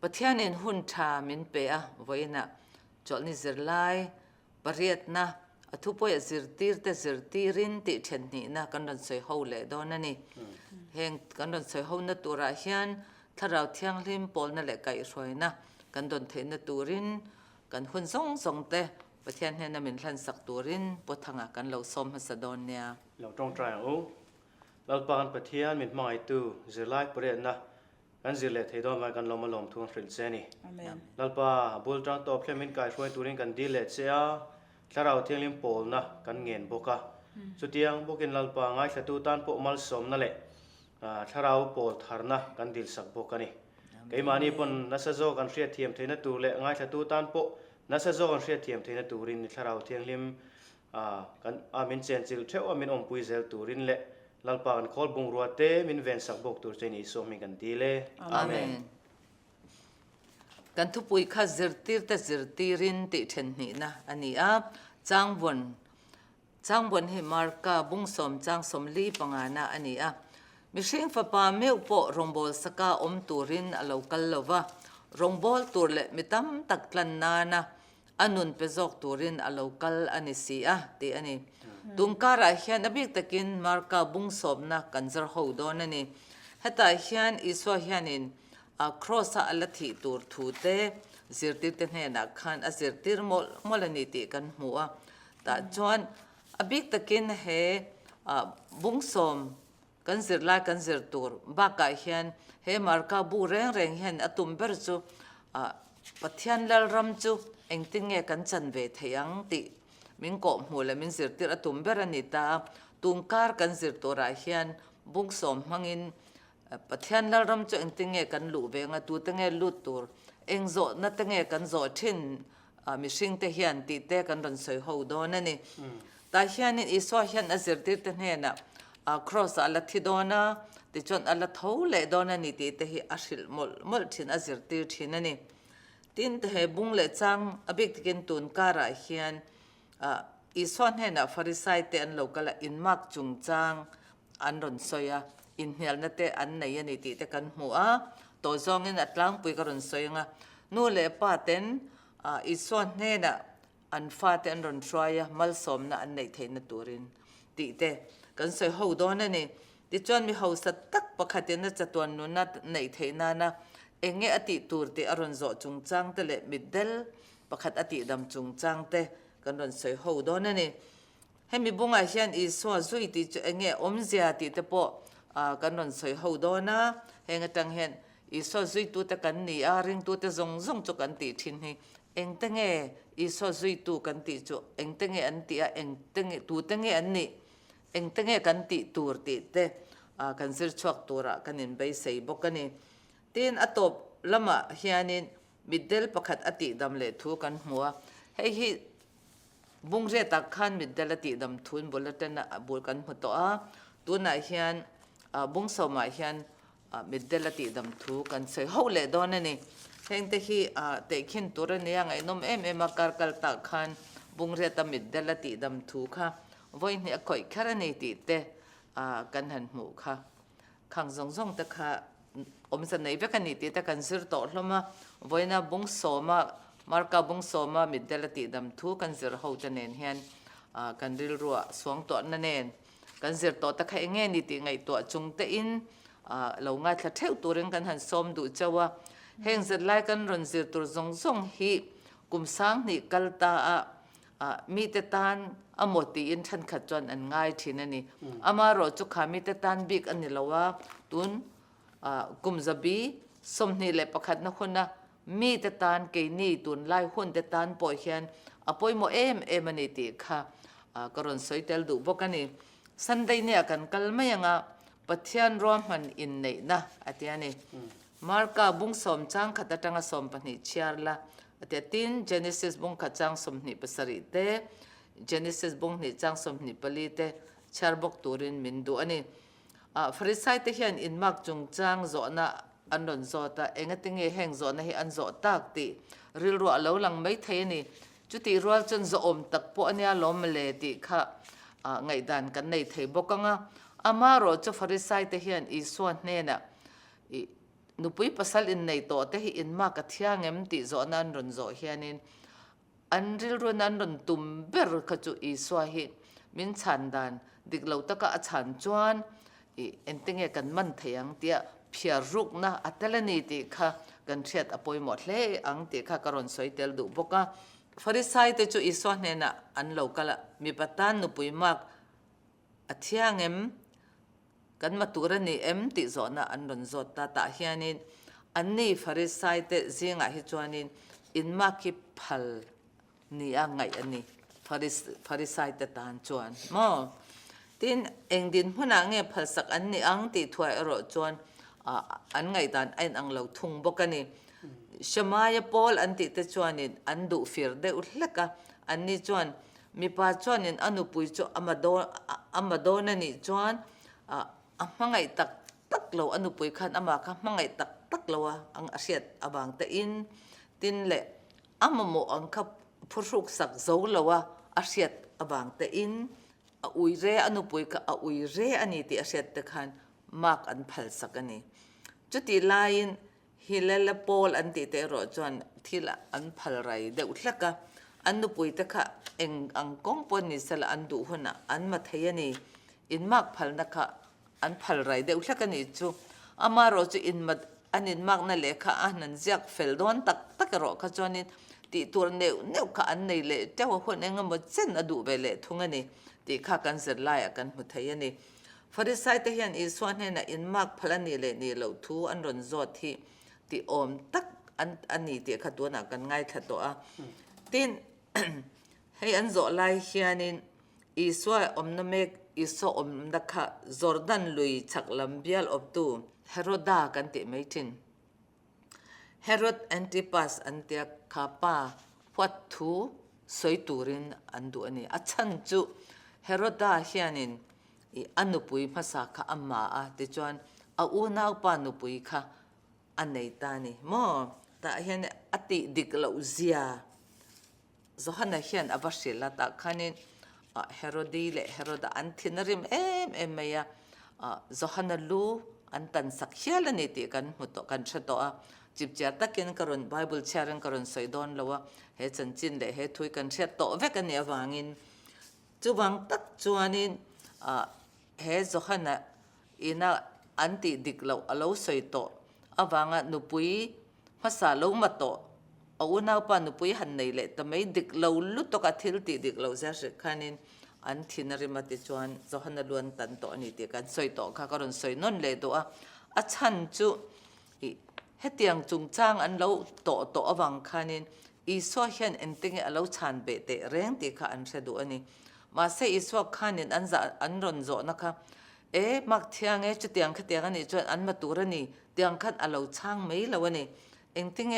ปะเทียนอินหุ่นชามินเปะไว้นะจอลนิซิร์ไลปริยนะทุบไปซิร์ตีร์แต่ซิร์ตีรินติเชนนี่นะกันดันสวยเขาเลยดอนนั่นนี่เฮงกันดันสวยเขานัตัวราเฮียนถ้าเราเที่ยงริมปอลนั่นแหละไก่สวยนะกันดันเทนตัวรินกันหุ่นส่งเตะปะเทียนเฮนมินทันสักตัวรินปวดทางกันเราสมหัสดอนเนี่ยเราตรงใจเราปานปะเทียนมินไม่ตัวจะไล่ปริยนะกันจิเลทให้ดอนมากันลมมาลมทุ่งฟิลเซนี่เราปาบุลจังตบเพลมินไก่ช่วยตัวรินกันดีเลเซียถ้าเราเที่ยงริมปอลนะกันเงินบกะสุดที่ยังบุกินเราปาง่ายสตูตันปอมัลสมนั่นแหละถ้าเราปอลทาร์นะกันดิลสักบกันนี่ไก่มานี่ปนนัสโซกันเสียเทียมเทนตูเละง่ายสตูตันปอนัสโซกันเสียเทียมเทนตูรินถ้าเราเที่ยงริมกันมินเซนจิลเทวมินอมปุยเซลตูรินเละลัลปากันคอลบุงรัวเตมินเวนสักบกตูเจนีโซมิกันดีเล่อาเมนกันทุปุยข้าซิร์ตีร์แต่ซิร์ตีรินติเทนนี่นะอันนี้จางวนให้มาร์กาบุงสมจางสมลีปังอานะอันนี้มิเชิงฟ้าป่าเมื่อปอรงบอลสกาตูรินอลาวกัลลวะรงบอลตัวเละมิตั้มตักลันนานะอันนุนเปซอกตูรินอลาวกัลอันนี้สิตีอันนี้ตุงการะเฮียนนบิกตะกินมาร์กาบุงสมนะกันจร์ฮูดอนนี่ฮัตตาเฮียนอิสวาเฮียนินครอสอัลทิตูร์ทูเตซิร์ติเตนเฮนักขันซิร์ติร์มอลนิติกันหัวแต่จวนอบิกตะกินเฮบุงสมกันซิร์ลากันซิร์ตูร์บักเฮียนเฮมาร์กาบูเร่งเฮียนอตุมเบอร์จูปัทยันลลรัมจูเอ็งติงเงกันจันเวทยังติมิงโกหัวและมิงสิร์ติระตุมเบรนิตาตุงการกันสิร์ตัวราเฮียนบุกสมมังอินปัทยันลรำจะเอ็งติงเงกันลู่เวงตัวติงเงลุดตัวเอ็งโจนัดติงเงกันโจชินมิชิงเทียนติเตกันรันสวยหูดอนนี่ตาเฮียนอิสวาเฮียนสิร์ติเตนเฮนะครอสอัลทิดอนะติจนอัลทูเลดอนนี่ติเตหิอาชิลมลชินสิร์ติชินนี่ตินเตหบุงเลจังอบิกติกินตุนการะเฮียนอีส่วนเห็นฟาริสัยเตอันโลกละอินมักจุงจางอันรอนซอยอินเฮลนั่นเตอันไหนยันติเตกันหัวตัวจองเงินอัตลังปุยกรอนซอยงะนู่นเลยป้าเต็นอีส่วนเห็นอันฟาเตอันรอนซอยมัลสมนะอันไหนเทนตัวรินติเตกันซอยหูดอนนี่ติจวนมีหูสัตตักปะขัดยันจะตัวนู้นนัดไหนเทนานะเองเงอติตูร์เตอรอนโจจุงจางเตเลมิดเดลปะขัดอติดำจุงจางเตกันรอนสวยหูดอนนี่ให้มีบุงอาเฮียนอีสวาซุยติจะเงี้ยอมเสียติเตปอกันรอนสวยหูดอนะเฮงตังเห็นอีสวาซุยตัวตะกันนี่ริงตัวตะซงจุกันติทินให้เองตังเงอีสวาซุยตัวกันติจุเองตังเงอันติเองตังเงตัวตังเงอันนี้เองตังเงกันติตัวติเตกันซิร์ชวักตัวระกันนินไปใส่บกันนี่ตีนอตบละมาเฮียนินมิดเดิลประคัดอติดำเลทุกันหัวให้ฮิบุงเรตักขันมิดเดลติดำทุนบุลเตนบุลกันหัวตัวตัวไหนเฮียนบุงสมัยเฮียนมิดเดลติดำทุกันเสียหูเลดอนนี่เฮงเตฮีเตขินตัวนี้ยังไงนมมาการกัลตักขันบุงเรตมิดเดลติดำทุค่ะวันนี้ก่อยแค่นี้ติเตกันหันหมูค่ะขังซงตะค่ะอมสันในเวกันนี่ติตะกันสิร์ตอลมาวันนี้บุงสมามาร์กาบุงสมามิดเดลติดำทุกันสิร์หูจะเน้นเห็นกันริลรัวสวงตัวนั่นเองกันสิร์ตัวตะไคร้เงี้ยนี่ติไงตัวจุงเตอินเราง่ายจะเท่าตัวเรื่องกันหันสมดูเจ้าว่าเฮงสิร์ไล่กันรอนสิร์ตัวซงฮีกุมสังนี่กัลตามีแต่ตานอมติอินทันขัดจวนอันง่ายทีนั่นนี่มารอจุกขามีแต่ตานบิกอันนี้เราว่าตุนกุมจะบีสมนี่แหละประคัดนักคนนะมีแต่ตานเกนี่ตุนไล่หุ่นแต่ตานปล่อยเฮียนปล่อยโมมันนี่ติค่ะกรณสวยเตลดูบอกกันนี่สันได้เนี่ยกันกัลไม่ยังปะเทียนรวมมันอินนี่นะอาทิตย์นี้มาร์กาบุงสมจังขัดจังสมปนิเชียร์ละอาทิตย์ตินเจเนซิสบุงขัดจังสมนิปสริเตเจเนซิสบุงนิจังสมนิปลีเตชาร์บกตูรินมินดูอันนี้ฟริสัยเตเฮียนอินมักจุงจังโซนะอันนนโซตาเองติงเอแห่งโซนะให้อันโซตักติริลรัวเหลาหลังไม่เทนี่จุติรัวจนโซอมตักปอันนี้ล้มเลติค่ะไงดันกันในเทบกังมารอจะฟริสัยเตเฮียนอีส่วนเนี่ยนะ nu pui pasal in nei to te hi in ma ka thiang em ti zo nan ron zo hianin an ril ron an ron tum ber ka chu i swa hi min chan dan dik lo taka a chan chuan i entinge kan man theyang tia phia ruk na atalani ti kha kan thiat apoi mo hle ang ti kha karon soi tel du boka farisai te chu i swa ne na an lo kala mi patan nu pui mak a thiang em kan matura ni em ti zo na an ron zo ta hianin an ni farisai te zinga hi chuanin in ma ki phal ni a ngai ani farisai te tan chuan mo tin eng din huna nge phal sak an ni ang ti thuai ro chuan an ngai dan ain ang lo thung bokani shamaya pol an ti te chuanin an du fir de uhlaka an ni chuan mi pa chuanin anu pui chu amado na ni chuan mangai tak lo anu pui khan ama kha mangai tak lo ang asiat abang ta in tin le amamo ang kha phuruk sak zo lo asiat abang ta in a uire anu pui ka a uire ani ti asiat te khan mak an phal sakani chuti lain hilala pol an ti te ro chuan thila an phal rai de utlaka anu pui ta kha eng ang kong pon ni sala an du huna an ma thayani in mak phal na kha an phal rai de utlakani chu amaro chu in mat anin mak na lekha anan ziak fel don tak ro kha chuanin ti tur neu kha an nei le te ho hon engam mo chen adu be le thungani ti kha kan zer lai kan mu thayani farisai te hian i swan hena in mak phalani le ni lo thu an ron zot thi ti om tak an ani ti kha tu na kan ngai tha to a tin hei an zo lai hianin i swa om na mek i so om na kha jordan lui chaklam bial op tu heroda kan ti meitin herod antipas antia khapa phat thu soi turin andu ani achan chu heroda hianin i anupui phasa kha amma a te chuan a u nau pa nupui kha anei ta ni mo ta hian ati diklo zia zohana hian abashila ta khanin herodi le heroda an thinarim em maya zohana lu an tan sakhiala ni ti kan muto kan chato a chipchar takin karon bible charan karon soidon lawa he chanchin le he thui kan chat to vek ani awangin chuwang tak chuanin he zohana ina anti diklo alo soito awanga nupui phasa lo mato auna pa nupui han nei le tamai diklo lu to ka thil ti diklo za se khanin an thinari mati chuan zohana luan tan to ani ti kan soito kha karon soinon le do a chan chu hetiang chungchang an lo to awang khanin i so hian enting alo chan be te reng ti kha an se du ani ma se i so khanin an ron zo na kha mak thiang chu tiang kha tiang ani chuan an ma turani tiang khat alo chang mei lawani enting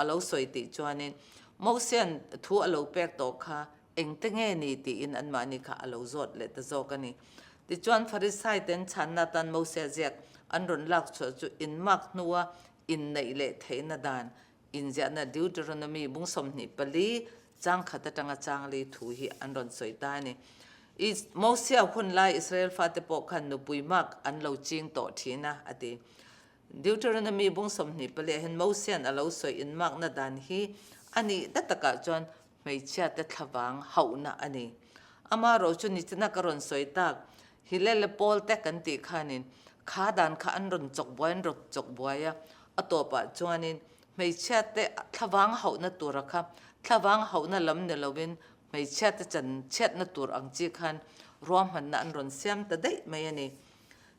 alo soi ti chuanin mosen thu alo pek to kha enting ni ti in an mani kha alo zot le ta zo kani ti chuan farisai ten chan na tan mose ziak an ron lak chu in mak nuwa in nei le theina dan in ja na Deuteronomy bungsom ni pali chang khata tanga chang le thu hi an ron soi ta ni is mosia hun lai Israel fate po khan nu pui mak an lo ching to thina ati Deuteronomy bungsom ni pali hen mosian alo soi in mak na dan hi ani dataka chuan mei chia te thlawang hauna ani ama ro chu ni china karon soi tak hilele pol te kan ti khanin kha dan kha an ron chok boin rok chok boya atopa chuanin mei chia te thlawang hauna tura kha thlawang hauna lam ne lovin mei chia te chan chet na tur ang chi khan rom han na an ron siam ta dei mai ani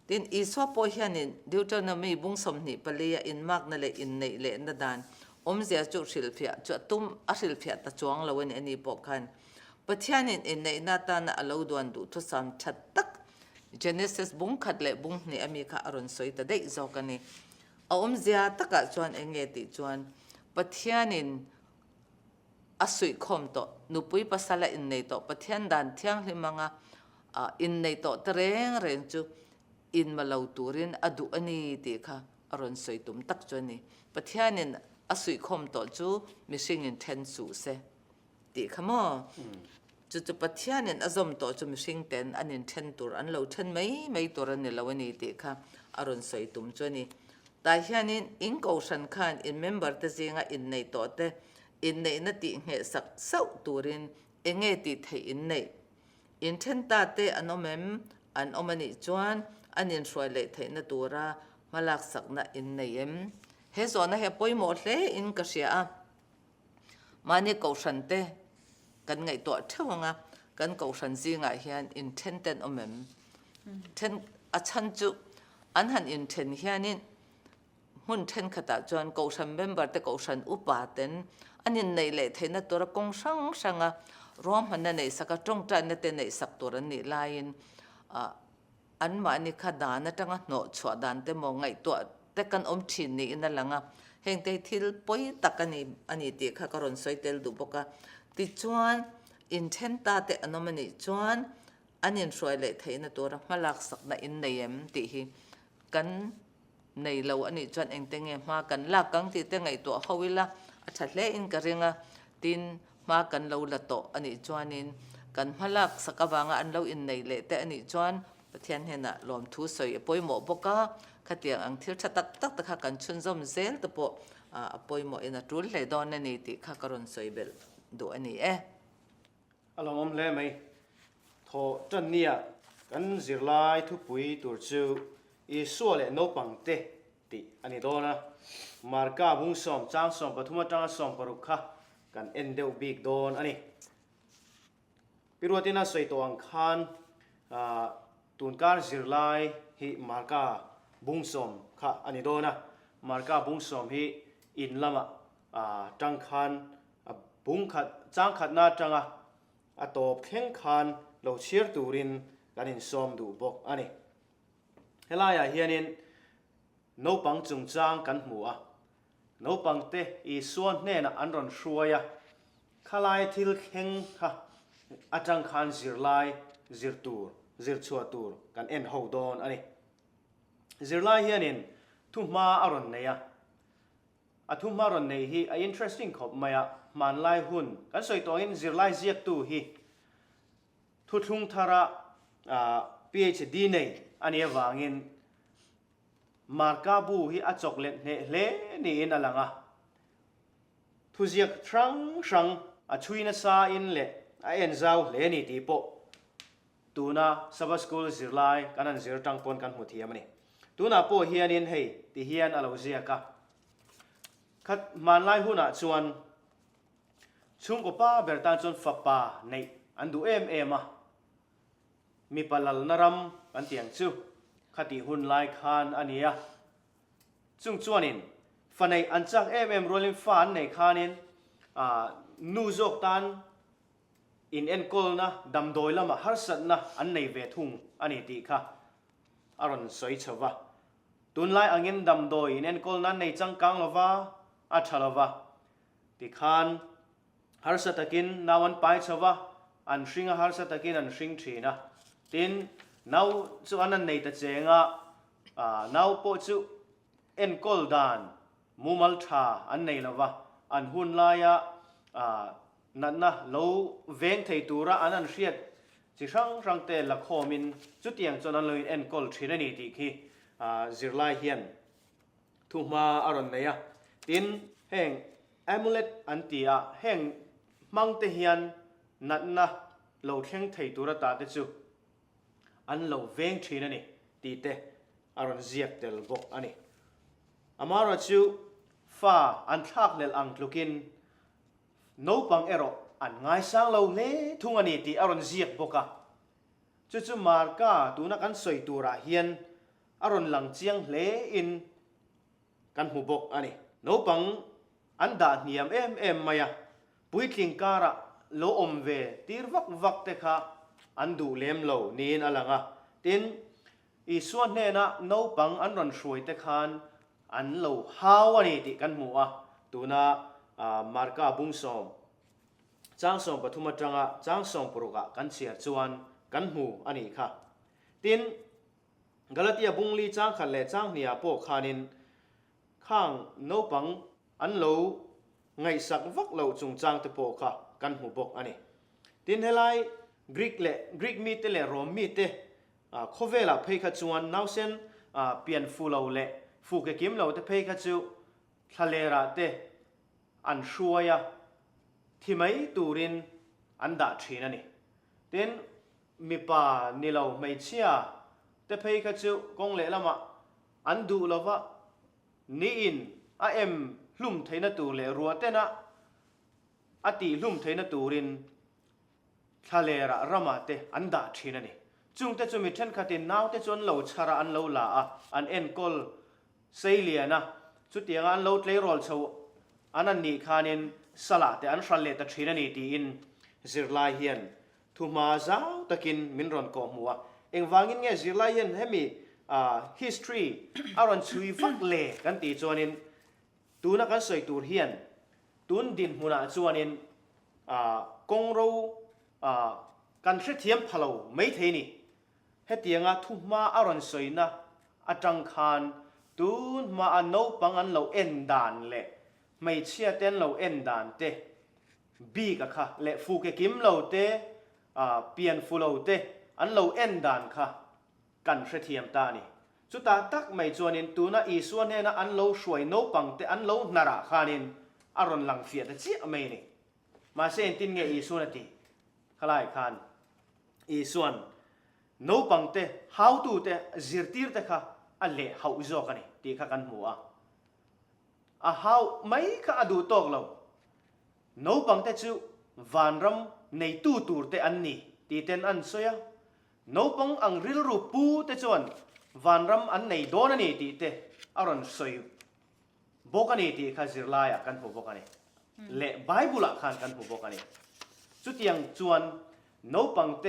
tin iswa po hianin Deuteronomy bungsom ni palia in mak na le in nei le na dan omzia chu rilphia chu tum a rilphia ta chuang lawen ani po khan pathianin in nei na ta na alo duan du thu sam that tak Genesis bung khat le bung ni ami kha aron soi ta dei zo kani omzia taka chuan enge ti chuan pathianin asui khom to nupui pasala in nei to pathian dan thiang hlimanga in nei to tereng chu in malau turin adu ani ti kha aron soi tum tak chani pathianin asui khom to chu mishing in ten su se ti khamo chu pathianin azom to chu mishing ten anin ten tur an lo ten mai tur an lawani ti kha aron soi tum chani tai hianin in ko san khan in member te zinga in nei to te in nei na ti nge sak sau turin enge ti thei in nei in then ta te anomem an omani chuan anin roi le thei na tura malak sak na in nei em he zona he poimo hle in ka sia mani ko san te kan ngai to thawanga kan ko san zinga hian in then ten omem then a chan chu an han in then hianin hun then khata chuan ko san member te ko san upa ten anin nei le theina tora kong sang sanga rom hanna nei saka tong tan na te nei sak tor ani lain an ma ni kha dana tanga no chwa dan te mo ngai to te kan om thin ni in langa heng te thil poi takani ani ti kha karon soitel du boka ti chuan in then ta te anomani chuan anin roi le theina tora malak sak na in neim ti hi kan nei lo ani chuan engtenge ma kan la kang ti te ngai to howila athle in karinga tin ma kan lo la to ani chuanin kan malak sakawanga an lo in nei le te ani chuan pathian hena lom thu soi poimo boka khatiang ang thil thatak tak tak kha kan chun zom zel te po poimo in a tul le don ani ti kha karon soi bel do ani along om le mai tho tan nia kan zirlai thu pui tur chu i so le no pang te ti ani dona marka bung som chang som pathuma tang som parukha kan endeu big don ani piruatina soi to ang khan tunkar zirlai hi marka bung som kha ani dona marka bung som hi in lama tang khan bung khat chang khat na tanga atop kheng khan lo chiar turin kanin som du bok ani helaya hianin no pang chung chang kan hmua no pang te I suan hne na anron hruaya khalai thil kheng kha atang khan zirlai zirtur zirchua tur kan en ho don ani zirlai hianin thuma aron neya athuma ron nei hi a interesting khop maya manlai hun kan soi tongin zirlai ziak tu hi thu thung thara PhD nei ani awangin marka bu hi a chocolate ne hle ni in alanga thu ziak thrang a chuina sa in le a en zau hle ni ti po tuna sabas school zirlai kanan zir tangpon kan hmuthiam ni tuna po hianin hei ti hian alo ziaka khat manlai huna chuan chung ko pa bertan chon fapa nei andu em a mi palal naram kan tiang chu khati hun lai khan ania chung chuanin fanei anchak em rolling fan nei khanin nu jok tan in en kol na dam doi lama har sat na an nei ve thung ani ti kha aron soi chawa tun lai angin dam doi in en kol na nei chang kang lova a thalova ti khan har satakin nawan pai chawa an hringa har satakin an hring thina tin nau chu anan nei ta chenga nau po chu en kol dan mumal tha an nei lova an hun laya nanna lo veng thei tura anan hriat chi rang te la khomin chu tiang chon an loin en kol thina ni ti khi zirlai hian thuma aron neya tin heng amulet antia heng mangte hian natna lo thleng thei tura ta te chu an lo veng thina ni ti te aron ziak tel bok ani amara chu fa an thak lel ang tlukin no pang ero an ngai sang lo le thung ani ti aron ziak boka chu marka tuna kan soi tura hian aron lang chiang hle in kan hu bok ani no pang an da niam em maya puitling kara lo om ve tir vak te kha an du lem lo nin alanga tin I suan hne na no pang an ron hruai te khan an lo haw ani ti kan hmua tuna marka bung som chang som pathuma tanga chang som puruka kan chiar chuan kan hmu ani kha tin galatia bungli chang khalle chang nia po khanin khang no pang an lo ngai sak vak lo chung chang te po kha kan hmu bok ani tin helai Greek mi te le Rom mi te khovela phei kha chuan nausen pian fulo le ฟูกกิมเราแต่เพย์ขจูทะเลระเตอันชัวยาที่ไม่ตูรินอันดาชีนั่นนี่เต้นมีป่านี่เราไม่เชื่อแต่เพย์ขจูกงเละละมาอันดูเราว่านี่อินเอ็มลุ่มเทนตูเลรัวเตนะอติลุ่มเทนตูรินทะเลระรามาเตอันดาชีนั่นนี่จุงแต่จุมีเช่นขัดนาวแต่จนเราชาระอันเราละอันเอ็นกอลเซเลียนะจุดที่อันเราเลยรอลเชาอันนั้นนี่ขานินสละแต่อันฟัลเลตชีนันนี่ตีอินซิรลายเฮียนทุมาเจ้าตะกินมินรอนกอมัวเอ็งวางินเงี้ยซิรลายเฮียนให้มีhistory อารันชุยฟักเล่กันตีจวนินตูนักกันสวยตูเฮียนตูนดินมุนาจวนินกงเรากันเสียเทียมพะโลไม่เทนี่เฮตียงทุมาอารันสวยนะอาจังคานตูนมาอันโนปังอันเราเอ็นดานเล่ไม่เชื่อเต้นเราเอ็นดานเตบีกะค่ะเล่ฟูเกกิมเราเตเปลี่ยนฟูเราเตอันเราเอ็นดานค่ะกันเสียเทียมตานี่สุดตาตักไม่จวนินตูน่าอีส่วนเนี่ยนะอันเราช่วยโนปังเตอันเรานาราคานินอารันหลังเฟียดเจี๊ยไม่นี่มาเส้นตินเงอีส่วนตีขลายคานอีส่วนโนปังเต how to เตจิรตีร์เตค่ะอันเล่ how อุจจกันนี่ตีข้ากันหัวhow ไม่ข้าอดูตอกเราโนปังเตจูวันรำในตู้ตูร์เตอันนี้ตีเต็นอันสวยโนปังอังริลรูปูเตจวนวันรำอันในโดนนี่ตีเตอารันสวยบอกกันนี่ตีข้าจิรลายกันผู้บอกกันนี่เล่ไบเบิลขันกันผู้บอกกันนี่จุดยังจวนโนปังเต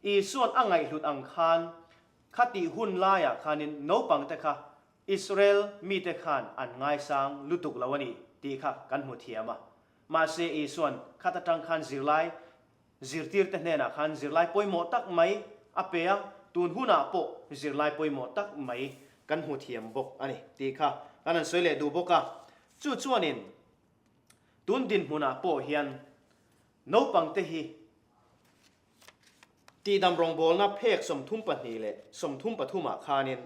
อีส่วนอังไงหลุดอังคานขัดตีหุ่นลายขันินโนปังเตค่ะอิสราเอลมีเตขันอันง่ายสังลุตุกลาวนี่ตีค่ะกันหัวเทียมาเสียอีส่วนขัดตังขันจิรไลจิรตีร์เตเนนะขันจิรไลป่วยหมดตักไหมอเปียตูนหุ่นอาโปจิรไลป่วยหมดตักไหมกันหัวเทียมบกอันนี้ตีค่ะอันนั้นสวยเลยดูบกะจู่จวนินตูนดินหุ่นอาโปเฮียนโนปังเตฮีตีดำรงโบลนับเพกสมทุ่มปนีเละสมทุ่มปฐุมอาคานิน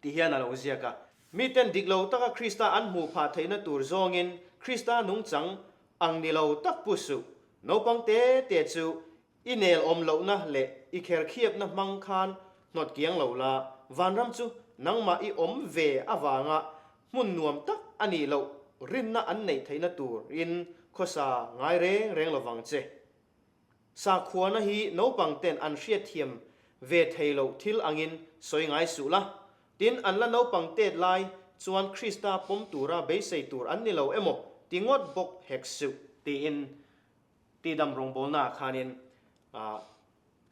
ตีเฮียนาโลเซียกะมีเต็นดิกโลตักคริสตาอันหมู่ผาเทนตูร์ซองอินคริสตานุงจังอังนิโลตักปุสุโนปังเตเตจูอิเนลอมโลนะเละอีเคร์เคียบนะมังคานนอดเกียงโลลาวันรำจูนังมาอีอมเวอวางะมุนนวมตักอันนี้โลรินนะอันในเทนตูร์อินข้อสาง่ายเร่งระวังเจสักขวานะฮีโนปังเต็นอันเชียเทียมเวทเฮโลทิลอังอินสวยง่ายสุละตินอันละโนปังเต็ดไลจวนคริสตาปมตูระเบสตูร์อันนี้เราเอโมติงดบกเฮกสุตีอินตีดำรงโบนาคานิน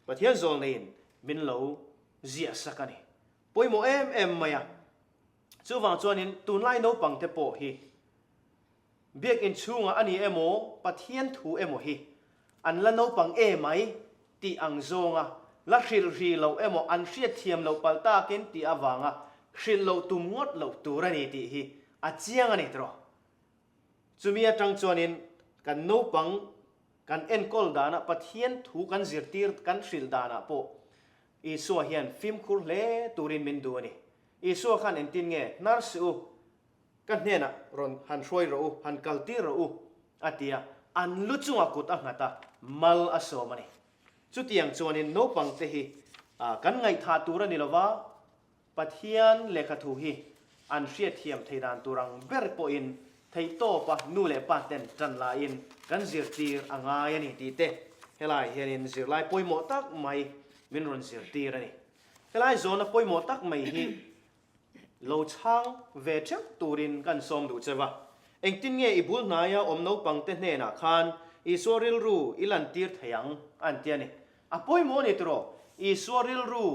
ประเทศโซนนี้มินเราเจียสักนี่ป่วยโมเอ็มมาจู่วังจวนินตูนไลโนปังเตโปฮีเบียกอินชูงอันนี้เอโมประเทศทูเอโมฮีอันละโนปังไหมตีอังโซงละชิลรีเราเอโมอันเชียเทียมเราปัลตาเกนตีอวังชิลเราตุมงดเราตูรันนี่ตีฮีอาเจียงอันนี้ตรอจุมีจังจวนินกันโนปังกันเอ็นกอลดานะประเทศทูกันจิรตีร์กันชิลดานะโปอีสัวเฮียนฟิมคุรเล่ตูรินมินดูนี่อีสัวขันเอ็นตินเงนาร์สูกันเนี่ยนะรอนหันช่วยเราหันกัลตีเราอาทิยาอันลุจุงอากุตอ่างตามัลอสโซมันนี่จุดยังจวนินโนปังเตฮีกันไงท่าตูรันนี่ละวะปะเทียนเลขาทูฮีอันเชียเทียมไทยดานตูรังเบรปอินไทยโตปะนูเลปะเต็นจันลาอินกันจิรตีร์อ่างายนี่ตีเตเฮลัยเฮนินจิรไลป่วยหมดตักไม่มินรอนจิรตีร์นี่เฮลัยโซนป่วยหมดตักไม่ฮีโลช่างเวชตูรินกันสมดูเจวะเอ็งตินเงยอีบุลนายาอมโนปังเตเนนะคานอีสวริลรูอีลันตีร์ทยังอันเตียนี่อป่วยโมนิตรออีสวริลรู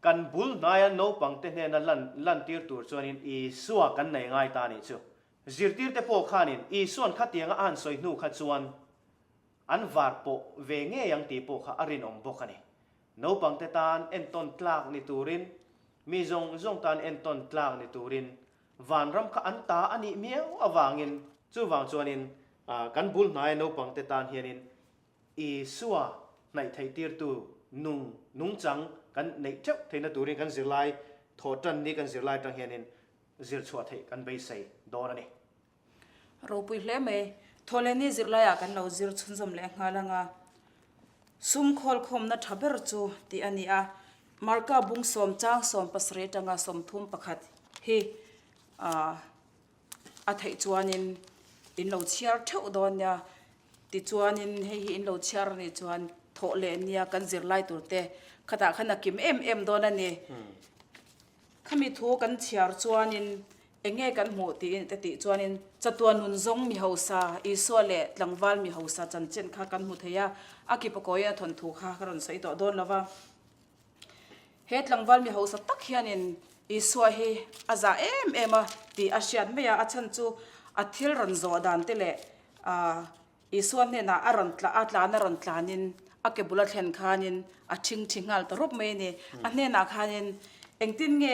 กันบุลนายาโนปังเตเนนะลันตีร์ตูร์จวนินอีสวกันในง่ายตานี่จูจิรตีร์เตโปขานินอีส่วนขัดยังอันสวยนูขัดจวนอันวาร์โปเวงเงยังตีโปขาอรินอมบกันี่โนปังเตตานเอ็นตอนตลากนิตูรินมีจงตานเอ็นตอนตลากนิตูรินวันรำข้าอันตาอันนี้เมียวอวังอินจู่วังจวนินกันบุลนายโนปังเตตานเฮียนินอีสัวในไทยตีร์ตูนุ่งจังกันในเจ้าไทยนตูรินกันสิไล โทจันนี่กันสิไลตังเฮียนินสิรชัวเทกันไปใส่ดอนนี่เราปุยเล่เมทอเลนี่สิไลกันเราสิรชุนสมเลงหาลังอ่ะซุมคอลคมนัทเบรจูที่อันนี้อ่ะมาร์กาบุงสมจ้างสมปัสเรตังอ่ะสมทุ่มประคัดเฮอาไทยจวนินอินเราเชียร์เท่าดอนเนี่ยติจวนินเฮอินเราเชียร์นี่จวนโถเลนี่กันสิไลตัวเตะขณะขณะกิมดอนนั่นนี่ขมิทูกันเชียร์จวนินเองกันหมดที่ติจวนินจะตัวนุนซงมีเฮาซาอีส่วนเละหลังวัลมีเฮาซาจันเจนข้ากันหมดเฮียอากิปโกยทนถูกข้ากันใส่ตัวโดนแล้วว่าเฮ็ดหลังวัลมีเฮาซาตักเฮียนินอีส่วนเฮอาจามาที่อาเซียนไม่อยากฉันจูอาทิลรันโซดานเตเละอีส่วนเนี่ยนะอารันตลาอัตลานรันตลานินอาเก็บบุลเห็นขานินอาชิงอัลตรบไม่เนี่ยอันเนี่ยนะขานินเองตินเง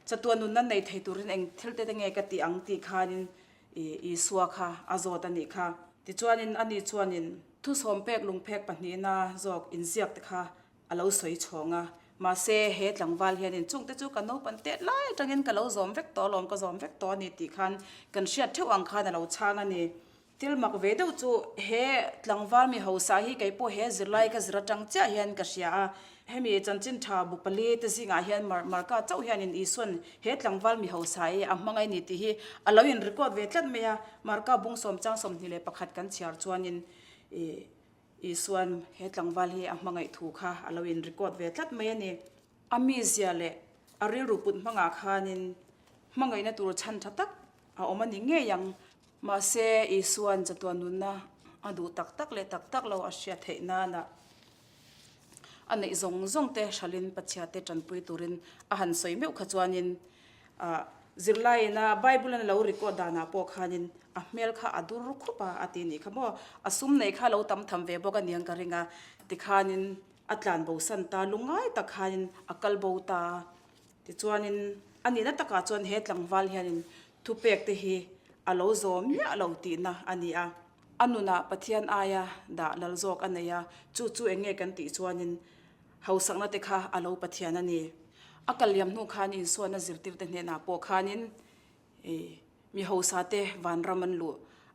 จะตัวนุนนั่นในไทยตุรินเองทิลเตเงกติอังตีขานินอีสัวค่ะอาโซตันนี่ค่ะที่จวนินอันนี้จวนินทุสมเป็กลุงเป็กปนีนะจอกอินเสียกตะค่ะอาเราสวยชงอ่ะมาเซเฮ็ดหลังวาลเฮียนินจุงเตจูกันโนปันเตไล่จังเงินกันเราจอมเวกตัวลมก็จอมเวกตัวนี่ตีคันกันเชียดเทวังคันเราชางอันนี้ทิลมักเวดูจูเฮหลังวาลมีเฮาสาฮีไก่ปูเฮจิไลก็จิระจังเจ้าเฮียนก็เสียเฮมีจันจินทาบุปลีตสิงาเฮียนมาร์กาเจ้าเฮียนินอีส่วนเฮหลังวาลมีเฮาสาฮีอ่ะมังไงนี่ตีฮีอาเราอินรีคอร์ดเวทัดเมียมาร์กาบุงสมจังสมนี่เลยประคัดกันเชียร์จวนนินอีส่วนเฮหลังวาลฮีอ่ะมังไงถูกค่ะอาเราอินรีคอร์ดเวทัดเมียนี่อามีเสียเละอาริรูปุนมังอาคานินมังไงนะตัวฉันทักอาอมันนี่เงี้ยยังมาเซอีส่วนจะตัวนุนนะอดูตักเละตักเราอาเชียเทนานะอันนี้ซงเตะชลินปัจจัยเตจันปุยตุรินอาหันสวยไม่อุขจวนินจิไลนะไบเบิลนเราริโกดานาปอคานินอาเมลข้าอดูรุขุปะอาตินี่ขโมอาซุมในข้าเราทำเวบกันยังกระริงาติคานินอัตลานบูสันตาลุงไงตะคานินอักลบูตาติจวนินอันนี้นัตตะกาจวนเฮตหลังวาลเฮียนินทุเปกเตฮีอาเราโซมเนี่ยเราตีนะอันนี้อันนู้นปะเทียนอายาด่าลลโซกอันนี้จู่เองเงกันติจวนินเฮาสังนัตค่ะอาเราปะเทียนอันนี้อักลยมนูขานินส่วนนัจิรติรเตเนนาปอขานินมีเฮาสาเตวันรามันลู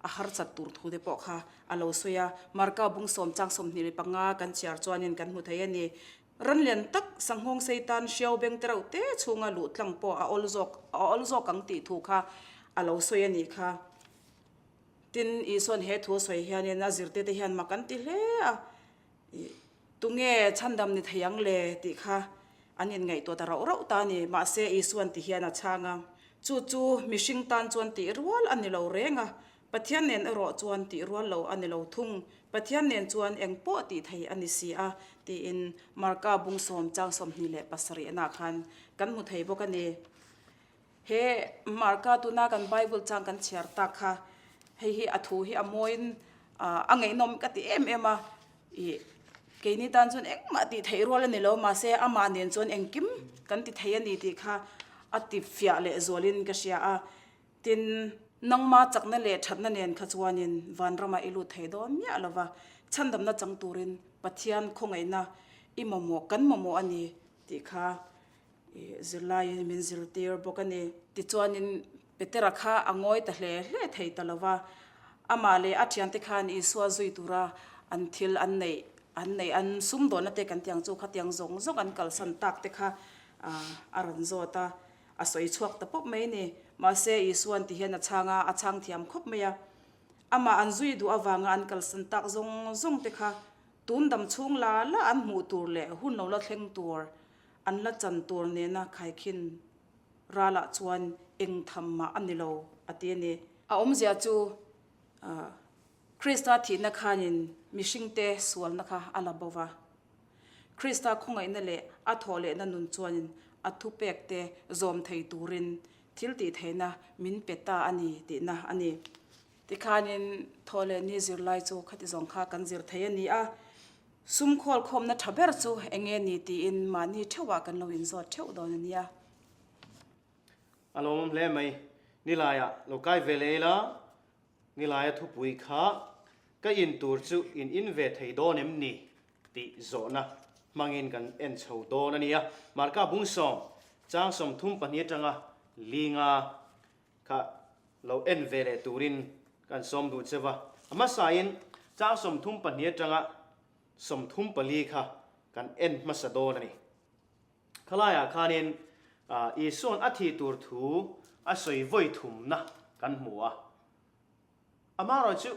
อาหารสัตว์ตุรทูเดปอกค่ะอาเราสวยมาร์กาบุงสมจังสมนิริปังงากันเชียร์จวนยันกันมุทัยนี่รันเลียนตักสังหงไซตันเชียวเบงเตราเตชงอาลุตลังปออาอลซอกกังติถูกค่ะอาเราสวยนี่ค่ะตินอีส่วนเฮทัวสวยเฮียนี่นาจิรเตเฮียนมากันติเล่ตุงเงชันดำนี่ทยังเล่ติค่ะอันนี้ไงตัวแต่เราตานี่มาเซอีส่วนติเฮียนชางาจู่มิชิงตันจวนติรัวอันนี้เราเร่งปะเทียนเนนรอจวนติรัวเราอันนี้เราทุ่งปะเทียนเนนจวนเองปอติไทยอันนี้เสียตีอินมาร์กาบุงสมจังสมนี่แหละปัสรินาคันกันมุทัยบอกกันนี่เฮมาร์กาตุนากันไบเบิลจังกันเชียร์ตักค่ะเฮอทูเฮอโมยนอังไงนมกติมาเกนี่ตันจวนเองมาติไทยรัวเลยนี่เรามาเซอามาเนนจวนเองกิมกันติไทยนี่ติค่ะอติฟิอาเลโซลินก็เสียตินนังมาจากนั่นเลยฉันนั่นเองขจวนินวันรามาอิลุไทยดอมเนี่ยละว่าฉันดำนัดจังตูรินปัทยันคงไงนะอิมโมกันโมอันนี้ติค่ะจิลายมินจิลเตียร์บอกกันนี่ติจวนินเปเตระค่ะอ่างอยตะเลเล่ไทยตะละว่าอามาเลอัจฉริยะคานอิสวาจุยตุระอันทิลอันซุ่มโดนเตกันเตียงจูขัดยังจงอันกัลสันตักเตค่ะอารันโซตาอาศัยชวกตะปบไม่เนี่ยมาเซอีส่วนที่เห็นช่างช่างเทียมคบไม่อามาอันจุยดูอวางอันกัลสันตักจงเตค่ะตุนดำช่วงละอันหูตัวเละหุ่นเราละเข่งตัวอันละจันตัวเนี่ยนะใครขินราละชวนเองทำมาอันนี้เราอันนี้อมเสียจูคริสต์ที่นักขันินมิชิงเตสวลนะคะอาลาบวาคริสต์คงไงนั่นแหละอัทโหเลนันนุนชวนินอัทุเปกเตจอมไทยตูรินทิลติไทยนะมินเปตาอันนี้ตินะอันนี้ติขานินทอเลนี่จิรไลจูขัดจงข้ากันจิรไทยนี่ซุมคอลคมนะทับเบอร์จูเองนี่ตีอินมานี่เทว่ากันเราอินซอดเทวดอนนี่อารมณ์เล่ไหมนี่ลายโลกายเวเลล่ะนี่ลายทุบปุยข้าก็อินตูร์จูอินเวทให้โดนเอ็มนี่ติโซนะมังอินกันเอ็นชาวโดนั่นนี่มาร์กาบุ้งสอง จางสมทุ่มปะเนียจังลีงาค่ะเราเอ็นเวเลตูรินกันสมดูเจวะอามาสายินจางสมทุ่มปะเนียจังสมทุ่มปะลีค่ะกันเอ็นมาสะโดนนี่ขลายคานินอีส่วนอธิตูร์ทูอาศัยไว้ถุมนะกันหัวอามาเราจู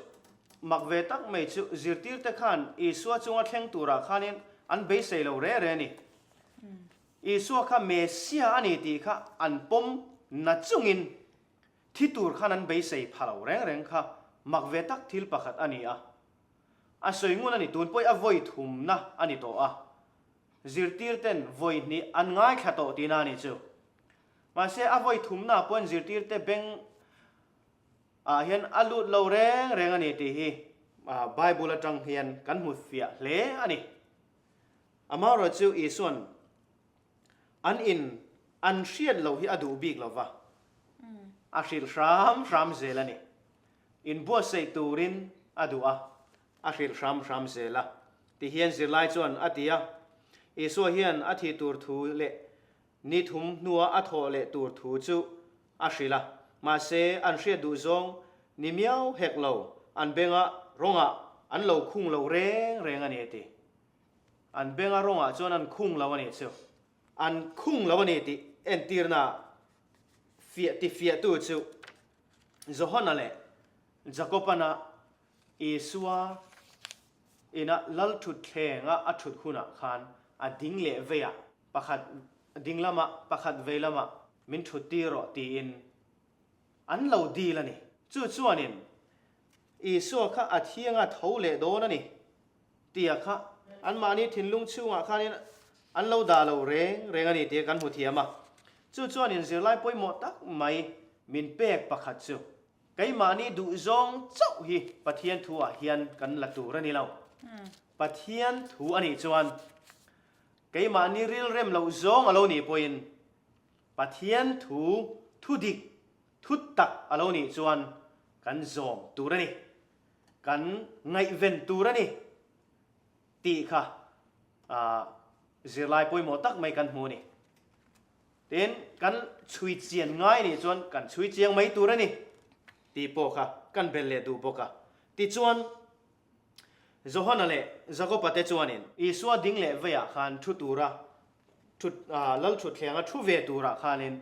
มักเวตักไม่จูจิตติร์ตะขันอีส่วนจงอัดแข่งตัวราคานินอันเบสเซลเร่นี่อีส่วนข้าเมสเซียอันนี้ตีข้าอันปมนัดจงอินที่ตัวข้านั้นเบสเซพาเราแรงข้ามักเวตักทิลปะขัดอันนี้อาศัยงูนันนี่ตัวป่วยอวัยถุมนะอันนี้ตัวจิตติร์เต็นวัยนี้อันง่ายแค่ตัวตีนานี่จูมาเสียอวัยถุมนะปนจิตติร์เตเบงเห็นอลุดเราแรงอันนี้ตีฮีไบเบิลจังเฮียนกันหุดเฟียเละอันนี้อามาเราจูอีส่วนอันอินอันเชียดเราฮีอดูบิกเราวะอาศิลชามเซลนี่อินบัวเซตูรินอดูอาศิลชามเซลที่เฮียนสิไลส่วนอติยาอีส่วนเฮียนอธิตูร์ทูเละนิทุมนัวอโทเละตูร์ทูจูอาศิลมาเซอันเชียดูซงนิมยาวเฮกเราอันเบงะรงอันเราคุ้งเราแรงอันนี้ตีอันเบงะรงจนอันคุ้งเราอันนี้เชียวอันคุ้งเราอันนี้ตีเอ็นตีร์น่ะเฟียตัวเชียวจะฮอนนั่นแหละจะก็ปนะอีสัวอินะลัลชุดแข่งอัดชุดคุณะขานอัดดิ้งเละเวียประคัดดิ้งละมะประคัดเวละมะมินชุดตีรอตีอินอันเราดีละนี่จู่ๆนี่อีสัวข้าอาเทียงเท่าเละโดนนี่เตียข้าอันมานี่ทิ้งลุงชิวข้านี่อันเราด่าเราแรงอันนี้เตียกันหัวเทียมจู่ๆนี่เสียไล่ป่วยหมดตักไม่มินเป๊กประคัดจู่ไก่มานี่ดูจงเจ้าฮีปะเทียนทัวเฮียนกันละตัวนี่เราปะเทียนทัวอันนี้จวนไก่มานี่ริลเร็มเราจงเรานี่ป่วยปะเทียนทุดิกทุดตักอารมณ์นี่จวนกันจงตัวนี่กันไงเวนตัวนี่ตีค่ะเสียลายป่วยหมดตักไม่กันหูนี่เต็นกันช่วยเจียนง่ายนี่จวนกันช่วยเจียงไม่ตัวนี่ตีโปค่ะกันเป็นเลดูโปค่ะตีจวนจะหันอะไรจะก็ปฏิจวนนี่อีสวดดิ้งเละเวียขันชุดตัวระชุดลัลชุดแข็งชุดเวตัวระขันิน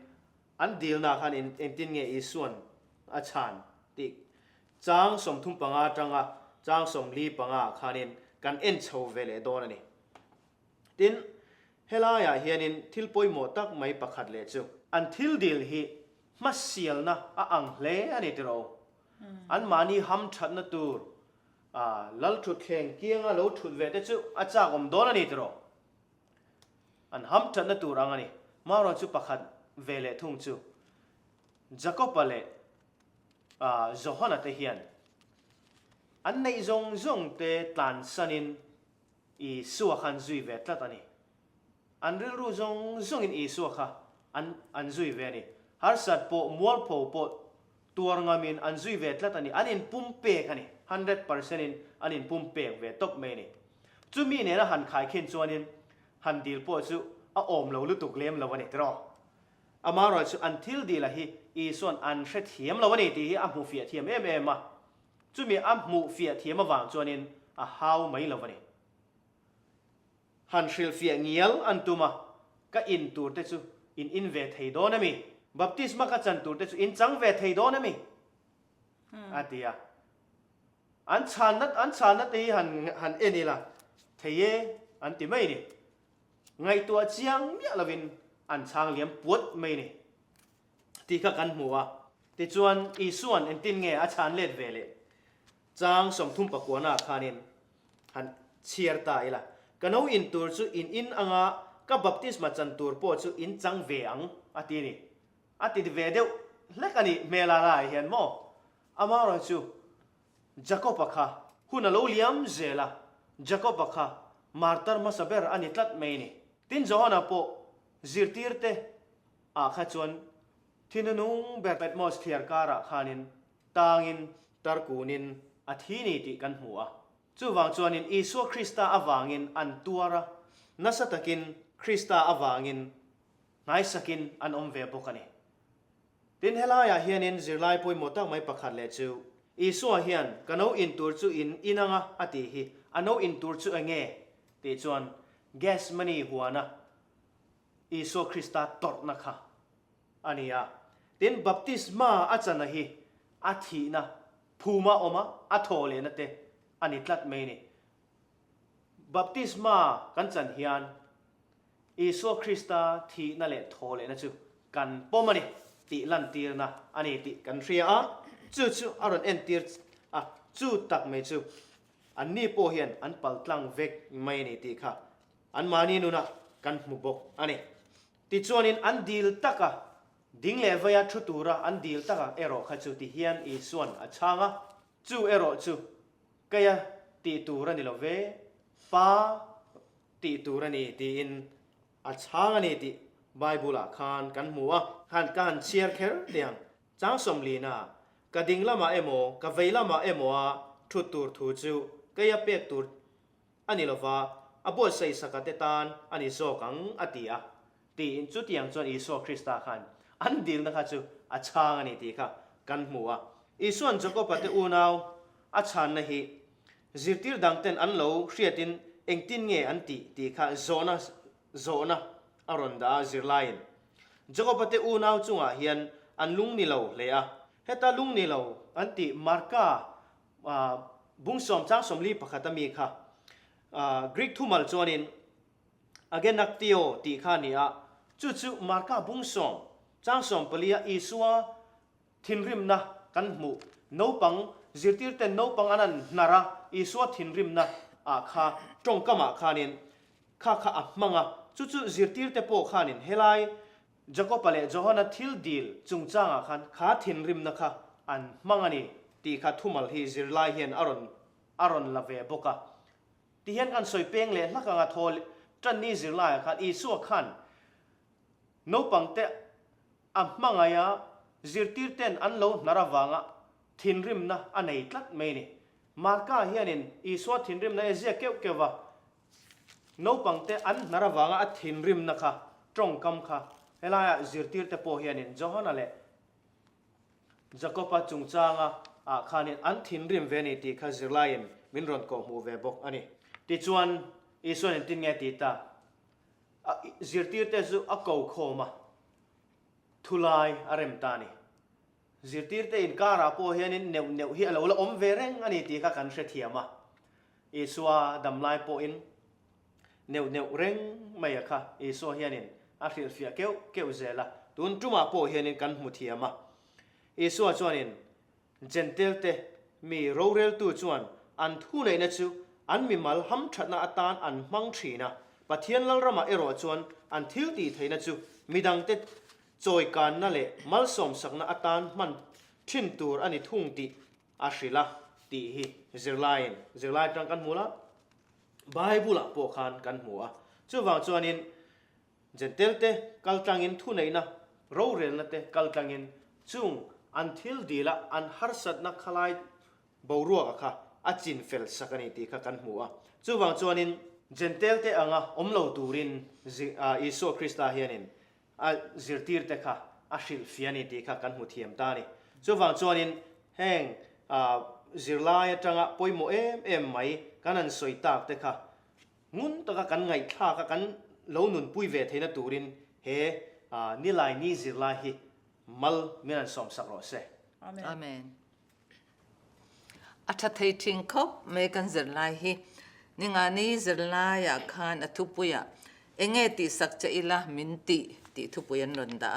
อันดีลนะขันอินตินเงอีส่วนอาจารย์ติจางสมทุ่มปังอาจังจางสมลีปังอาขันินกันเอ็นโชเวเลโดนนี่ตินเฮลายาเฮียนินทิลปอยหมดตักไม่ประคัดเลจูอันทิลดีลฮีมาเสียลนะอังเลอันนี้ตัวอันมานี่ฮัมชัดนะตัวลัลชุดแข่งเกียงเราชุดเวทจูอาจารย์อมโดนอันนี้ตัวอันฮัมชัดนะตัวอันนี้มาเราจูประคัดเวเลทุ่งจูจะก็ไปเลยจะหันเตเฮียนอันในจงเตตันสันินอีสัวขันจุยเวทละตันนี้อันเรื่องจงอินอีสัวค่ะอันจุยเวนี่ฮาร์สัตโปมัวโปตัวงามินอันจุยเวทละตันนี้อันอินปุ่มเปกอันนี้100%อินอันอินปุ่มเปกเวทตกเมนี่จูมีเนี่ยนะหันขายเข็นจวนอินหันดีลโปจูอมเราลุตุกเลี้ยมเราวันนี้ตรออามาเราจูอันทิลดีละฮีอีส่วนอันเสียเทียมเราวันนี้ที่อัมหูเฟียเทียมมาจูมีอัมหูเฟียเทียมมาวางจวนอินฮาวไม่เราวันนี้ฮันชิลเฟียเงียลอันตุมาก็อินตูร์เตจูอินเวทให้โดนมีบัพติสมาก็จันตูร์เตจูอินจังเวทให้โดนมีอาทิยาอันชานัดที่หันเอ็นี่ละเทียอันที่ไม่นี่ไงตัวเจียงเนี่ยเราวินอันช่างเลี้ยมปวดไม่นี่ที่ข้ากันหัวที่จวนอีส่วนเอ็นตินเงอาชานเล็ดเวเลจางสมทุ่มปะกัวนาคานินหันเชียร์ตายละกันเอาอินตัวจูอินอ่างกับบัพติสมาจันตัวปอจูอินจังเวียงอาทินี่อาทิตย์เวเดียวเล็กอันนี้เมลาลายเห็นมั้งอามาเราจูจักรปะค่ะหุ่นเราเลี้ยมเจล่ะจักรปะค่ะมาร์ตร์มาสเปอร์อันนี้ตัดไม่นี่ตินจอห์นปอจิรตีร์เตข้าจวนที่นุ่งแบบแอดมอสเฟียร์การะขานินตางินตาร์กูนินอาทินี่ติกันหัวจู่วางจวนินอีสัวคริสตาอวางินอันตัวระนัสตะกินคริสตาอวางิน ngai sakin an om ve bokani tin helaya hianin zirlai poi motak mai pakhat le chu isu hian kano in tur chu in inanga ati hi ano in tur chu ange ti chuan gas mani huana isu krista tot na kha ania tin baptisma achana hi athi na phuma oma athole na te ani tlat me ni baptisma kan chan hian isu krista thi na le thole na chu kan pomani ti lan tir na ani ti kan ria a chu aron en tir a chu tak me chu an ni po hian an pal tlang vek mai ni ti kha an mani nu na kan mu bok ani ti chuanin an dil taka ding le vaya thu tura an dil taka ero kha chu ti hian i suan a changa chu ero chu kaya ti tura ni lo ve pa ti tura ni ti in a changa ni ti bible a khan kan muwa khan kan share kher tiang chang som li na ka ding lama emo ka vei lama emo a thu tur thu chu kaya pek tur ani lova abo sei sakate tan ani so kang atia ti in chu tiang chuan iso krista khan an dil na kha chu a chang ani ti kha kan muwa isuan joko pate unaw a chan na hi zirtir dangten an lo hriatin engtin nge an ti kha zona aronda zirlain joko pate unaw chunga hian an lung ni lo le a heta lung ni lo an ti marka bungsom chang somli pakhatami kha greek thumal chuanin again naktio ti kha nia chu marka bungsom chang som palia isua thinrim na kan mu no pang zirtir ten no pang anan nara isua thinrim na a kha tongkama khanin kha amanga chu zirtir te po khanin helai jakopale johana thil dil chungchanga khan kha thinrim na kha an mangani ti kha thumal hi zirlai hian aron lave boka ti hian kan soipeng le hlakanga thol tan ni zirlai khan isu khan no pangte amangaya zirtir ten an lo narawanga thinrim na anei tlat me ni marka hianin isu thinrim na ezia kewa no pangte an narawanga a thinrim na kha tongkam kha helaya zirtir te po hianin johana le jacopa chungchanga a khanin an thinrim ve ni ti kha zirlain minron ko mu ve bok ani ti chuan isuan tin nge ti ta zirtir te zu a ko khoma thulai arem tani zirtir te in kara po hianin neu hi alo la om ve reng ani ti kha kan hre thiama isua damlai po in neu reng mai kha isua hianin a hril fia keu zela tun tuma po hianin kan mu thiama isua chuanin gentle te mi rorel tu chuan an thu nei na chu an mi mal ham thatna atan an mang thina pathian lal rama ero chuan an thil ti theina chu midang te choi kan na le mal som sakna atan man thin tur ani thung ti a hrila ti hi zirlain tang kan mula bible po khan kan mua chu wang chuanin gentle te kaltangin thu nei na rorel na te kaltangin chung an thil dila an harsat na khalai boruak kha achin fel sakani ti kha kan hua chuwang chuanin gentle te anga omlo turin iso krista hianin a zirtir te kha a hril fiani ti kha kan hu thiam ta ni chuwang chuanin heng zirlai atanga poimo em mai kanan soitak te kha ngun taka kan ngai thla ka kan lo nun pui ve theina turin he nilai ni zirlai hi mal minan som sakro se amen atha thei thing khop me kan zirlai hi ninga ni zirlai ya khan athupuya enge ti sakcha ila minti ti thupuyan ronda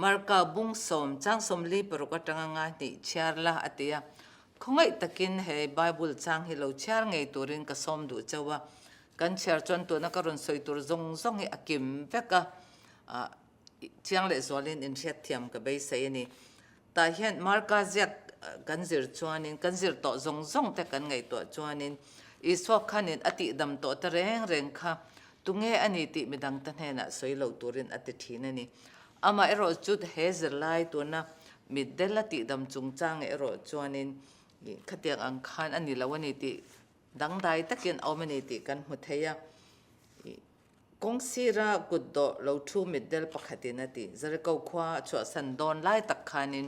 marka bung som chang som li prokatanga nga ni charla atia khongai takin he bible chang hi lo char ngei turin ka som du chawa kan char chon tu na karon soi tur zong hi akim veka chiang le zolin in riat thiam ka bei sei ni ta hian marka ziak kanzir chuanin kanzir to zong te kan ngai to chuanin iswa khanin ati dam to ta reng kha tunge ani ti midang ta hena soilo turin ati thina ni ama ero chut hezer lai to na middela ti dam chungchang ero chuanin khatiak ang khan ani lawani ti dangdai takin awmani ti kan hutheya กงซีระกุดโดเราทูมิดเดลปะขัดินาติจะเรียกว่าชัวสันดอนไล่ตักขานิน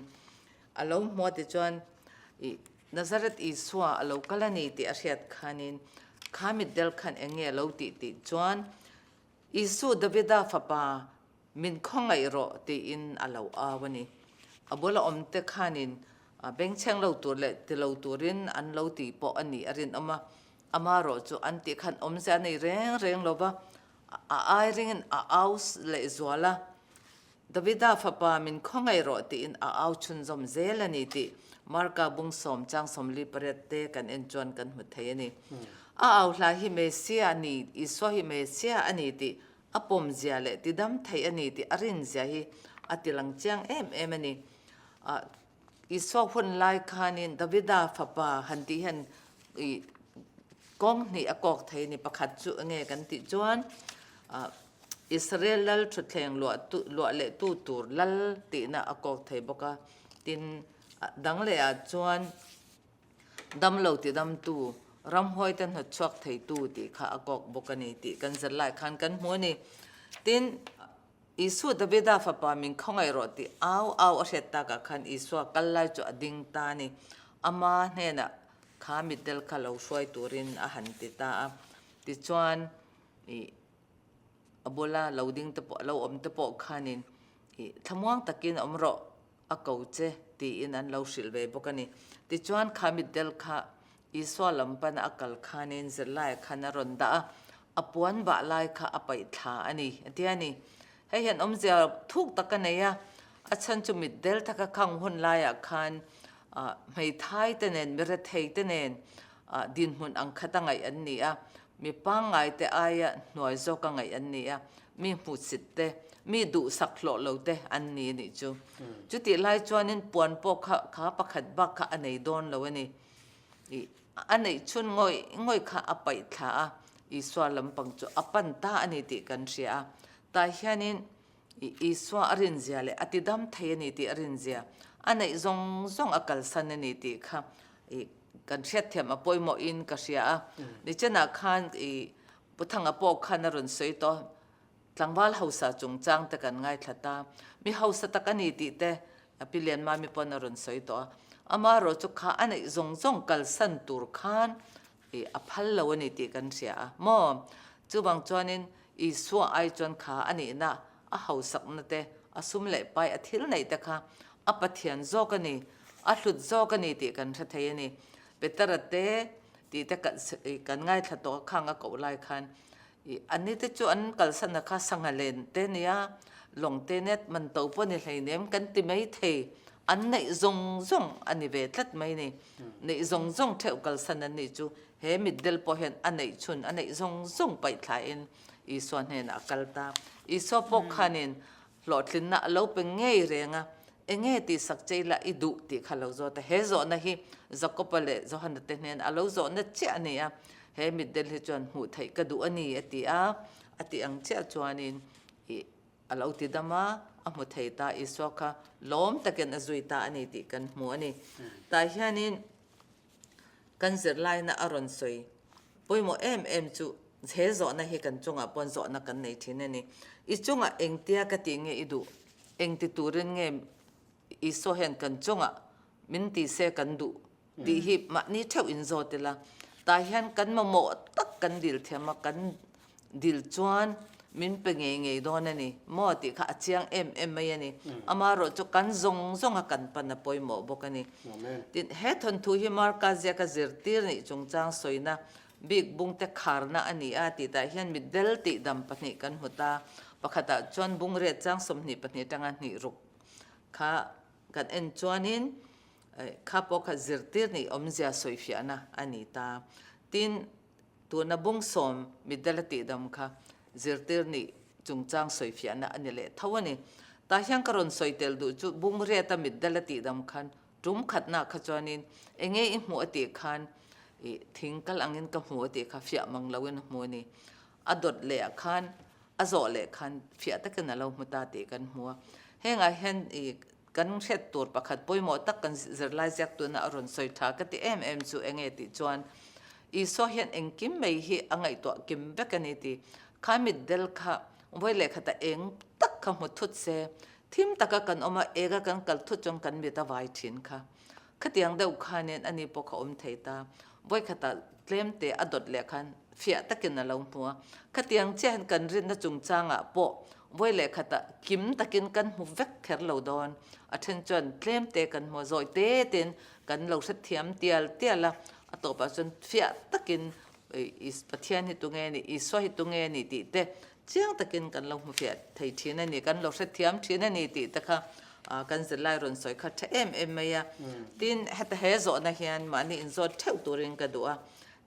อารมณ์มัวติจวนนาซาเรตอิสวาอารมณ์กัลนีติอาเซียดขานินขามิดเดลขันเองเงเราติจวนอิสุดวิดาฟปามินคงไงรอตีอินอารมณ์วันนี้บุลอมเตขานินเบงเชงเราตัวเล็ติเราตัวรินอันเราตีปออันนี้อรินอามารอจูอันติขันอมเซนเรงโลบะไอริงเอาส์เลสวาลาดวิดาฟปามินคงไงรอตีอินเอาชุนซอมเซลนี่ติมาร์กาบุงสอมจังสมลีเปรตเตกันเอ็นจวนกันหุดเทนี่เอาลาฮิเมเซียนี่อิสวาฮิเมเซียอันนี้ติอปมเซียเลติดัมไทยอันนี้ติอรินเซียฮิอติลังเจียงนี่อิสวาคนไลคานินดวิดาฟปาฮันติฮันกองนี่อกอกไทยนี่ประคัดจุเงกันติจวนอิสราเอลชุดแข่งลัวเละตู้ตูร์ลัลตินะอกอกไทยบอกว่าตินดังเลยจวนดำเหลาติดำตู้รำห้อยตันหัดชอกไทยตู้ติข้าอกอกบอกกันนี่ติกันจะไล่ขันกันหัวนี่ตินอิสุดวิดาฟปามิงข้องไอรอติเอาเสร็จตากขันอิสุกัลไลจุอดิงตานี่อามาเนี่ยนะข้ามิดเดลข้าเราช่วยตัวรินอาหารติตาติจวนอบุลาเราดิ้งตะปอเราอมตะปอขานินทำว่างตะกินอมรออเกาเจตีอินอันเราสิลเวบกันนี่ติจวนขามิดเดลข้าอิสวาลัมปันอักลขานินเซลไลขานรอนดาอปวนบะไลข้าอไปทาอันนี้ที่อันนี้ให้เห็นอมเสียทุกตะกันเนี่ยอาฉันจะมิดเดลตะกะขังหุ่นลายขันไม่ท้ายเตนเมรเทยเตนดินหุ่นอังคตังไงอันนี้มีปังไงแต่อายหน่วยโจกังไงอันนี้มีหูสิทธิ์เตมีดูสักหล่อเราเตอันนี้นี่จุติไล่จวนนินปวนปกขาประคัดบักขาอันไหนโดนเราเนี่ยอันไหนชุนง่อยขาอไปขาอีสวาลำปังจูอปันตาอันนี้ติกันเสียแต่เช่นนี้อีสวาอรินเซียเลยอติดำไทยนี่ติอรินเซียอันไหนซงอากาศสันนี่ติค่ะกันเช็ดเทียมอปอยโมอินก็เสียดิฉันขันปุถังอปอขันนรุนสวยต่อหลังบ้านเฮาสะจงจังแต่กันง่ายทัดตามีเฮาสะตะกันนี่ติเตพิเลียนมามีปนนรุนสวยต่ออามาโรจุขาอันไหนซงกัลสันตูร์ขันอภัลลวันนี่ติกันเสียมอจูบังจวนินอีสัวไอจวนขาอันนี้นะเฮาสักนั่นเตอสุมเล่ไปอธิลไหนแต่ค่ะอปะเทียนโจกันนี่อหลุดโจกันนี่ติกันทัดเทนี่เปตระเตติแต่กันง่ายทัดตัวข้างก็เกาไล่คันอันนี้ที่จวนกัลสันนะคะสังเลนเตเนี่ยหลงเตเน็ตมันตัวปนในไหนเนี่ยกันติไม่เทอันไหนซงอันนี้เวทัดไหมนี่ในซงเท่ากัลสันนั่นนี่จูเฮมิดเดลพอเห็นอันไหนชุนอันไหนซงไปถ่ายอีส่วนเห็นอักลตาอีสปกขันินหลอดลินนะเราเป็นเงยเรียงเงยตีสักใจละอิดุตีขลุ่มแต่เฮโซนะฮิจักรพรรดิจะหันเตเนนอาลูโซนะเจ้านี่เฮมิดเดลจวนหูไทยกระดูอันนี้อติอังเจ้าจวนินอาลูติดามาอมุไทยตาอิสวะล้อมตะกันอจุยตาอันนี้ติกันหัวนี่แต่เช่นนี้กันเสร็จไล่นะอรุณสวยปุยโมจูเฮโซนะฮิกันจงปนโซนะกันในที่นี่อีจงเองเตียกติงเงอิดูเองติตูรินเงอีโซเห็นกันจงมินตีเสกันดูดีฮิบมานี่เท่าอินโซติละแต่เห็นกันมาโมตักกันดิลเทียมกันดิลจวนมินเป็นเงโดนนี่โมติข้าเชียงไม่ยันนี่อามารถกันซงกันปันปอยโมบอกกันนี่ติเฮทันทุฮิมาร์กาเซียกซิรตีนี่จงจางสวยนะบิ๊กบุงเตคาร์นะอันนี้ติแต่เห็นมิดเดลติดำปนิกันหัวตาปะขดาจวนบุงเรียจางสมนิปนิจังอันนี้รุกข้ากันเอ็นจวนินข้าพกซิรตีนี่อมเซียสวยฟิอานะอันนี้ตาตินตัวนับบุงสมมิดเดลติดำข้าซิรตีนี่จงจางสวยฟิอานะอันนี้เลยทว่านี่ตาเห็นกรณสวยเตลดูจุบุงเรียตมิดเดลติดำคันรุมขัดนักขจวนินเองอิหัวติคันทิ้งกัลอังอินกับหัวติข้าฟิอามังลาวินหัวนี่อดดเละคันอโซเละคันฟิอาตะกันเรามุตาติกันหัวเฮงเห็นกันเช็ดตัวประคัดป่วยหมดตักกันเจริญจากตัวน่ะอรุณสวยทากติจูเองติจวนอีโซเห็นเองกิมไม่ฮีอังไงตัวกิมเบกันนี่ติ ข้ามิดเดลค่ะไว้เลยค่ะแต่เองตักขมุดทุดเซทิมตะกันออกมาเอกกันกัลทุดจงกันมีตาไว้ทินค่ะขัดยังเดาขาเนี่ยอันนี้พวกเขาเทตาไว้ค่ะแต่เล่มเตะอดดเลยคันเฟียตะกินน่ะลงหัวขัดยังเจ้ากันรินน่ะจุงจางอ่ะโปไว้เลยค่ะแต่กิมตะกินกันหูเวกแคร์เหล่าดอนอัทนจนเล่มเตะกันหัวซอยเตะเต็นกันเราเสถียมเตียละต่อไปจนเฟียตะกินอิสปะเทียนหิตุงเงนี่อิสวหิตุงเงนี่ติเตเจียงตะกินกันเราเฟียไทยทีนั่นนี่กันเราเสถียมทีนั่นนี่ติตะค่ะกันจะไล่รอนสอยค่ะเอ็มไม่ยาตินเหตุเหตุนะเฮียนมันนี่อินโซเท่าตัวเองกันดู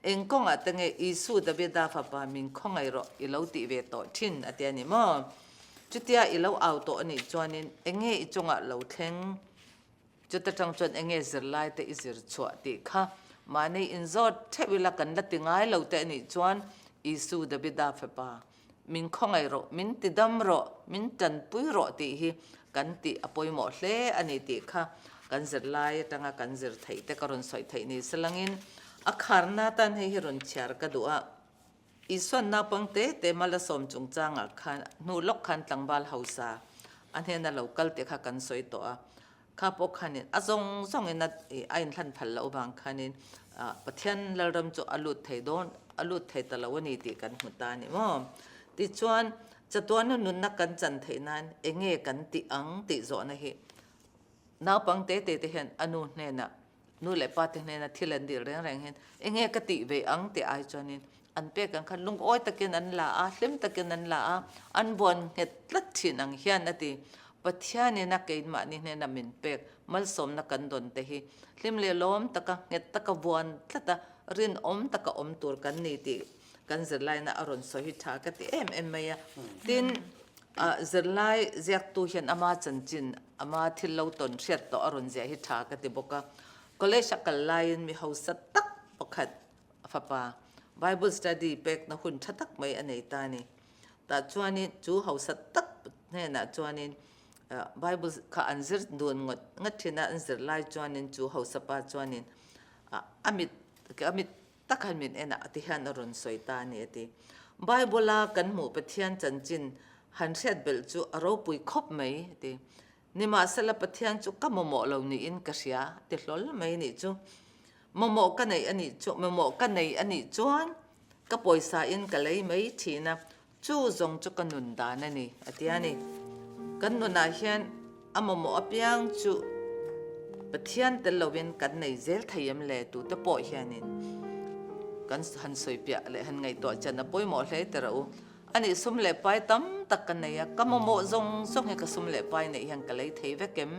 เองก็อาจจะเงยอิสุดเบียดาฟ้าป่ามิงคงไงรออีเหล่าตีเวตทินอันนี้มั้งจุดที่อีเหล่าเอาตัวนี้จวนนี้เองเงยจงอ่ะเหล่าเทงจุดที่จังจวนเองเงยจะไล่แต่อิสระชัวติค่ะมันนี่อินโซเท่าเวลากันละติงไงเหล่าแต่นี้จวนอิสุดเบียดาฟ้าป่ามิงคงไงรอมินติดำรอมินจันปุยรอติฮีกันติอภัยหมดเลยอันนี้ติค่ะกันจะไล่ตั้งกันจะไทยแต่ก็รอนสอยไทยนี่สลังอินอาคารนาตันให้รอนเชียร์กันดูอีส่วนนับปังเตมาละสมจงจางคันนูลกคันตังบาลเฮาซาอันนี้น่ะเรากัลเตค่ะกันสวยตัวข้าพกคันนี้ส่งอินนัดไอ้ทันพันละอุบังคันนี้ปะเทียนละรำจุอลุดไทยโดนอลุดไทยตะละวันนี้ติกันหุ่นตานี่มั้งติชวนจะตัวนั้นนุนนักกันจันไทยนั้นเองเงกันติอังติโซนะเฮนับปังเตเห็นอนุเนี่ยนะนู่นแหละป้าเนี่ยนะที่เล่นดีแรงเห็นเองเงกติเวอังติไอจอนินอันเปียกันคันลุงอ้อยตะเกียนอันละเล่มตะเกียนอันละอันบวนเห็ดลัดถินังเฮียนนะติปัทยาเนี่ยนักเกินมานี่เนี่ยนะมินเปียกมัลสมนักกันดนเตหิเล่มเลี้ยล้อมตะกะเห็ดตะกะบวนตะตะรินตะกะตัวกันนี่ติกันจะไล่นะอารมณ์สหิทากติเอ็มไม่ยาดินจะไล่เรียกตัวเห็นอามาจันจินอามาที่เราตนเสียต่ออารมณ์เสียหิทากติบอกว่าก็เลยชักกันไล่มีเฮาสตักปกัดฟ้าป่า Bible study เป็กนะหุ่นชัตักไม่อันไหนตานี่แต่จวนนี้จูเฮาสตักเนี่ยนะจวนนี้Bible ข้าอันซิร์ดวนงัดที่น่ะอันซิร์ไล่จวนนี้จูเฮาสปาจวนนี้อามิดตักหันมินเอ็นะที่หันอรุณสวยตานี่ติไบเบิลกันหมู่ปะเทียนจันจินหันเสียดเบลจูอารมณ์ปุยคบไหมตินี่มาสลับปะเทียนจูก็มโมเหล่านี้อินกษยาติดล้อไหมนี่จูมโมกันในอันนี้จูมโมกันในอันนี้จวนก็ปล่อยสายอินกันเลยไหมทีนะจูจงจูกันนุนดานั่นนี่อันที่อันนี้กันนุนอาเฮียนอมโมอเปียงจูปะเทียนแต่เราเป็นกันในเซลไทยมเลตูแต่ปล่อยเฮียนี่กันหันสวยเปียเลยหันไงตัวจันนะป่วยหมดเลยแต่เราอันนี้สมเล็บไปตั้มตักกันในยก็มโมจงให้กับสมเล็บไปในยังกันเลยเทวเก็ม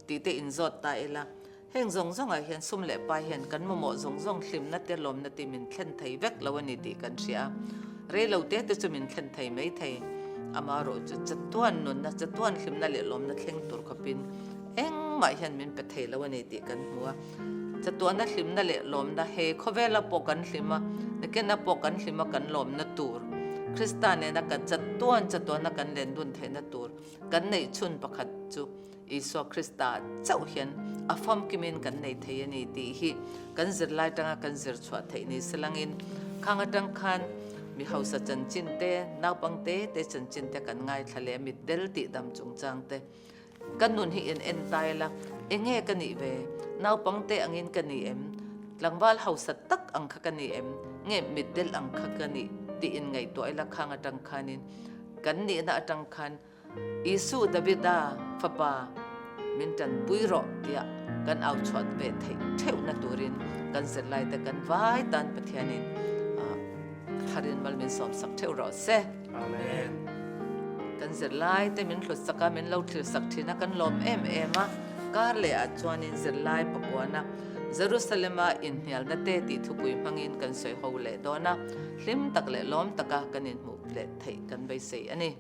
ตีเตอินจอดตายละเฮงจงไอเห็นสมเล็บไปเห็นกันมโมจงลิมนัดเตลมนัดติมินเข่นไทยเวกแล้ววันนี้ตีกันเสียเรื่องเราเตะจะมินเข่นไทยไม่ไทยอามาโรจะตัวนุนนะจะตัวลิมนัดเลี้ยลมนัดเข่งตัวขบินเอ็งไม่เห็นมินเป็ดไทยแล้ววันนี้ตีกันหัวจะตัวนักลิมนั่นแหละลมนะเฮเขาเวลาปกันลิมนักเก็นนับปกันลิมกันลมนัดตัวคริสตานเนี่ยนักจะตัวนักกันเล่นดุนเทนัดตัวกันในชุนประคัดจูอิสวคริสตาเจ้าเห็นอาฟอมกิมินกันในเทียนี่ตีฮีกันจิรไลตั้งกันจิรชวดเทียนี่สลังอินข้างดังคันมีเฮาสัจจันจินเตนาวปังเตจันจินเตกันง่ายทะเลมิดเดลติดำจงจางเตกันนุนฮีเอ็นตายละเองเงกันนี่เวนาวปังเตอังอินกันนี่หลังว่าเฮาสัตตักอังคกันนี่เงมิดเดลอังคกันนี่ตีอินไงตัวไอ้ละข้างดังคันินกันนี่นะดังคันอิสุดาบิดาฟ้าป่ามินจันปุยรอเดียกันเอาชดเวทเทวนัตุรินกันเสร็จไล่แต่กันไว้ตันปะเทียนินฮารินมัลมินสอบสักเทวรอเซอาเมนกันเสร็จไล่แต่มินหลุดสักการมินเล่าถือสักทีนักกันลมมะการเลยอาจวนนินเสร็จไล่ปกวานะเยรูซาเล็มอินเฮียลนัดเตติทุบุยมังอินกันสวยหูเล่ดอนะลิมตักเล่ล้อมตะกากันอินหมู่เปลดไทยกันใบเสียนี่